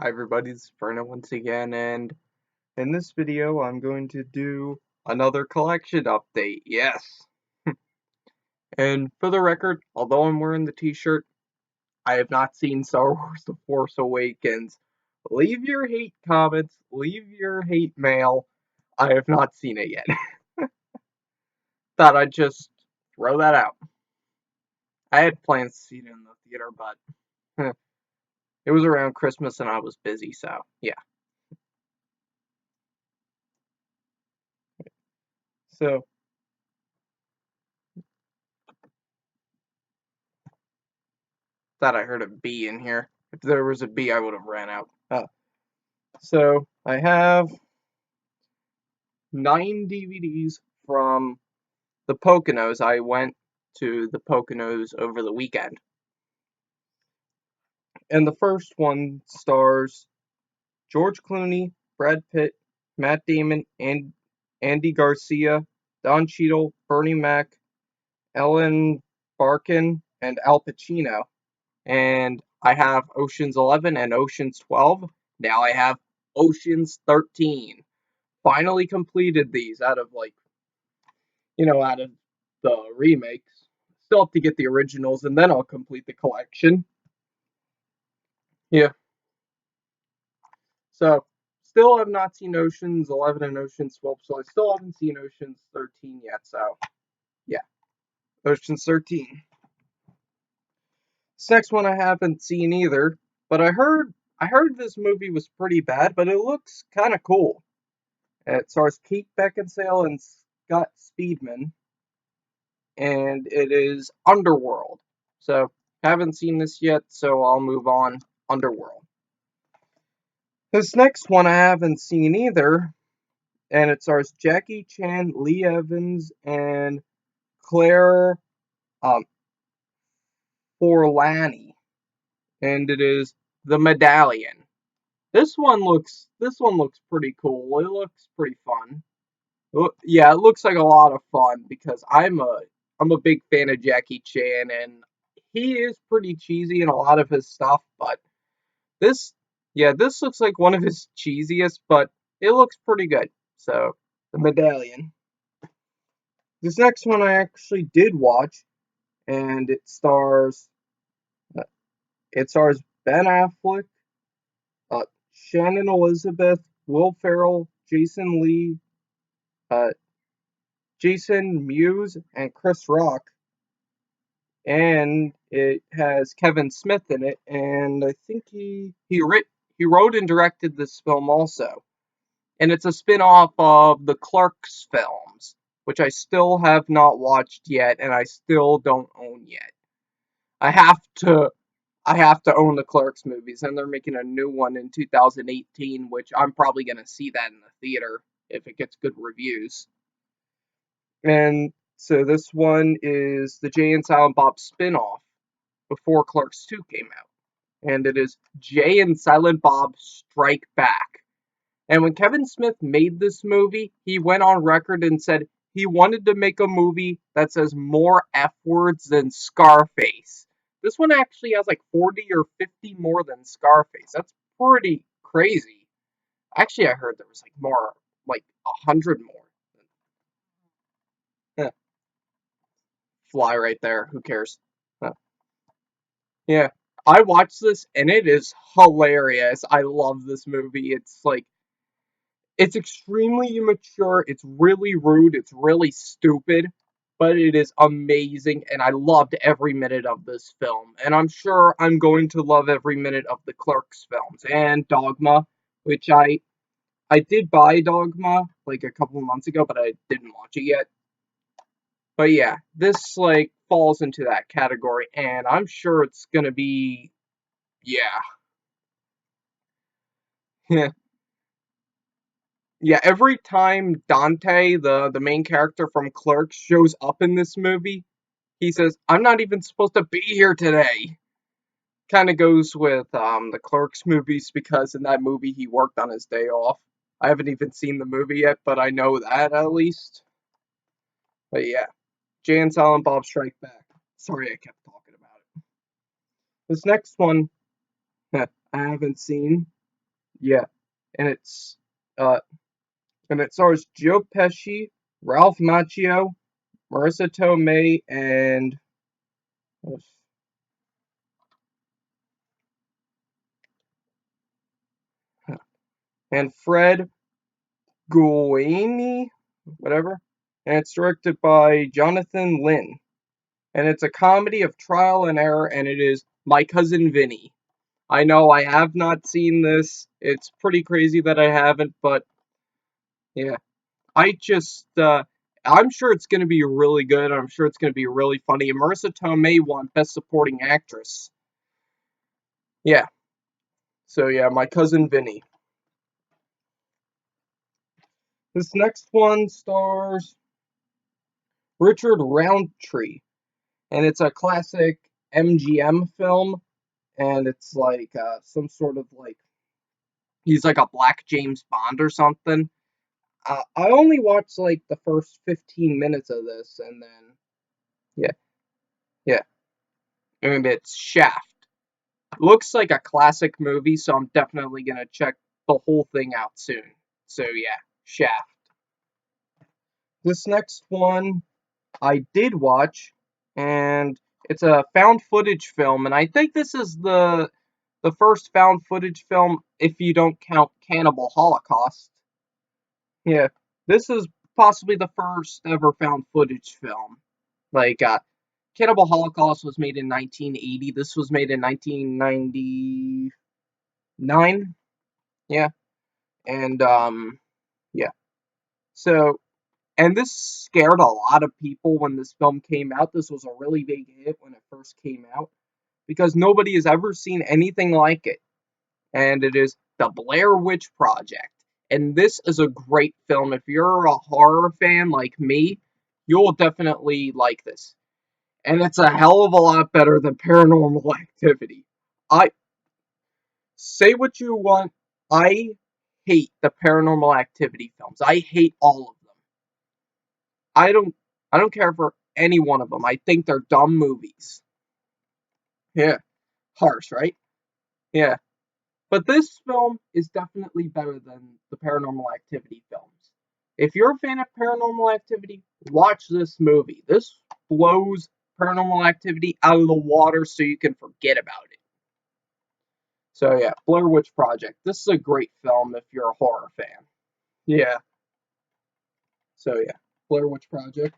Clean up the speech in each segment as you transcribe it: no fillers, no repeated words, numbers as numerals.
Hi everybody, this is Verna once again, and in this video I'm going to do another collection update, yes! And for the record, although I'm wearing the t-shirt, I have not seen Star Wars The Force Awakens. Leave your hate comments, leave your hate mail, I have not seen it yet. Thought I'd just throw that out. I had plans to see it in the theater, but it was around Christmas and I was busy, so yeah. So, thought I heard a bee in here. If there was a bee, I would have ran out. So I have 9 DVDs from the Poconos. I went to the Poconos over the weekend. And the first one stars George Clooney, Brad Pitt, Matt Damon, and Andy Garcia, Don Cheadle, Bernie Mac, Ellen Barkin, and Al Pacino. And I have Ocean's 11 and Ocean's 12. Now I have Ocean's 13. Finally completed these out of out of the remakes. Still have to get the originals and then I'll complete the collection. Yeah. So still have not seen Ocean's 11 and Ocean's 12, so I still haven't seen Ocean's 13 yet, so yeah. Ocean's 13. This next one I haven't seen either, but I heard this movie was pretty bad, but it looks kind of cool. It stars Kate Beckinsale and Scott Speedman, and it is Underworld. So, haven't seen this yet, so I'll move on. Underworld. This next one I haven't seen either, and it stars Jackie Chan, Lee Evans, and Claire um, Forlani, and it is The Medallion. This one looks pretty cool. It looks pretty fun. Yeah, it looks like a lot of fun because I'm a big fan of Jackie Chan and he is pretty cheesy in a lot of his stuff, but this this looks like one of his cheesiest, but it looks pretty good. So, The Medallion. This next one I actually did watch and uh, it stars Ben Affleck, uh, Shannon Elizabeth, Will Ferrell, Jason Lee, uh, Jason Mewes, and Chris Rock. And it has Kevin Smith in it, and I think he wrote and directed this film also. And it's a spin-off of the Clerks films, which I still have not watched yet, and I still don't own yet. I have to I have to own the Clerks movies, and they're making a new one in 2018, which I'm probably gonna see that in the theater if it gets good reviews. And so this one is the Jay and Silent Bob spin-off before Clerks 2 came out. And it is Jay and Silent Bob Strike Back. And when Kevin Smith made this movie, he went on record and said he wanted to make a movie that says more F words than Scarface. This one actually has like 40 or 50 more than Scarface. That's pretty crazy. Actually, I heard there was like more, like 100 more. Eh, fly right there. Who cares? Yeah. I watched this and it is hilarious. I love this movie. It's extremely immature, it's really rude, it's really stupid, but it is amazing and I loved every minute of this film. And I'm sure I'm going to love every minute of the Clerks films and Dogma, which I did buy Dogma like a couple of months ago, but I didn't watch it yet. But yeah, this like falls into that category and I'm sure it's going to be yeah. Yeah, every time Dante, the main character from Clerks, shows up in this movie, he says, "I'm not even supposed to be here today." Kind of goes with the Clerks movies because in that movie he worked on his day off. I haven't even seen the movie yet, but I know that at least. But yeah, Jay and Silent Bob Strike Back. Sorry, I kept talking about it. This next one, I haven't seen. Yeah, and it's uh and it stars Joe Pesci, Ralph Macchio, Marissa Tomei, and Fred Guini, whatever. And it's directed by Jonathan Lynn. And it's a comedy of trial and error, and it is My Cousin Vinny. I know I have not seen this. It's pretty crazy that I haven't, but yeah. I just, I'm sure it's going to be really good. I'm sure it's going to be really funny. And Marissa Tomei won Best Supporting Actress. Yeah. So yeah, My Cousin Vinny. This next one stars Richard Roundtree, and it's a classic MGM film, and it's like some sort of like he's like a black James Bond or something. I only watched like the first 15 minutes of this, and then yeah, yeah, and it's Shaft. Looks like a classic movie, so I'm definitely gonna check the whole thing out soon. So yeah, Shaft. This next one I did watch, and it's a found footage film, and I think this is the first found footage film if you don't count Cannibal Holocaust. Yeah, this is possibly the first ever found footage film. Like Cannibal Holocaust was made in 1980. This was made in 1999. Yeah, and yeah. So and this scared a lot of people when this film came out. This was a really big hit when it first came out because nobody has ever seen anything like it. And it is The Blair Witch Project. And this is a great film. If you're a horror fan like me, you'll definitely like this. And it's a hell of a lot better than Paranormal Activity. I say what you want. I hate the Paranormal Activity films. I hate all of them. I don't I don't care for any one of them. I think they're dumb movies. Yeah. Harsh, right? Yeah. But this film is definitely better than the Paranormal Activity films. If you're a fan of Paranormal Activity, watch this movie. This blows Paranormal Activity out of the water so you can forget about it. So yeah, Blair Witch Project. This is a great film if you're a horror fan. Yeah. So yeah, Blair Witch Project.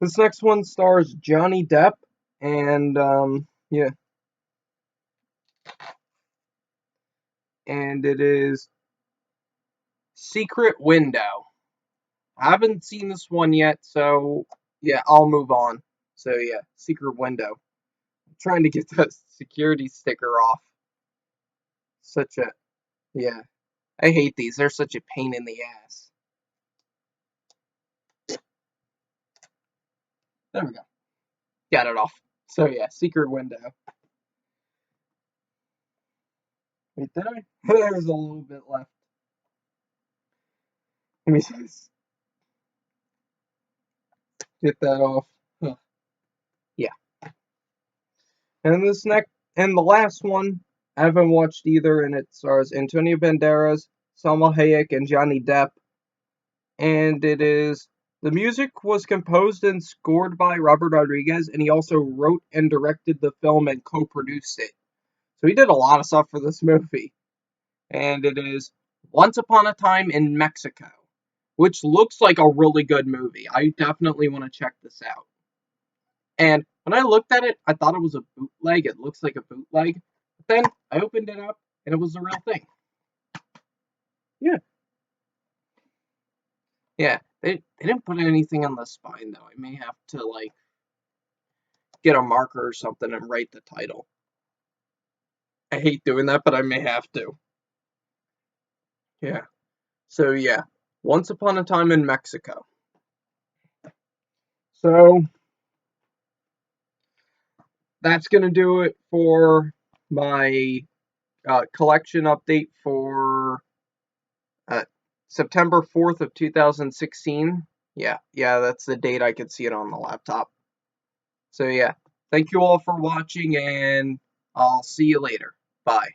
This next one stars Johnny Depp and yeah, and it is Secret Window. I haven't seen this one yet, so yeah, I'll move on. So yeah, Secret Window. I'm trying to get the security sticker off. Such a yeah. I hate these. They're such a pain in the ass. There we go. Got it off. So yeah, Secret Window. Wait, did I? There's a little bit left. Let me just get that off. Huh. Yeah. And this next and the last one, I haven't watched either, and it stars Antonio Banderas, Salma Hayek, and Johnny Depp. And it is the music was composed and scored by Robert Rodriguez, and he also wrote and directed the film and co-produced it. So he did a lot of stuff for this movie. And it is Once Upon a Time in Mexico, which looks like a really good movie. I definitely want to check this out. And when I looked at it, I thought it was a bootleg. It looks like a bootleg. But then I opened it up, and it was the real thing. Yeah, yeah. They didn't put anything on the spine though. I may have to like get a marker or something and write the title. I hate doing that, but I may have to. Yeah. So yeah, Once Upon a Time in Mexico. So that's gonna do it for my collection update for uh, September 4th of 2016. Yeah, that's the date. I could see it on the laptop. So yeah, thank you all for watching, and I'll see you later. Bye.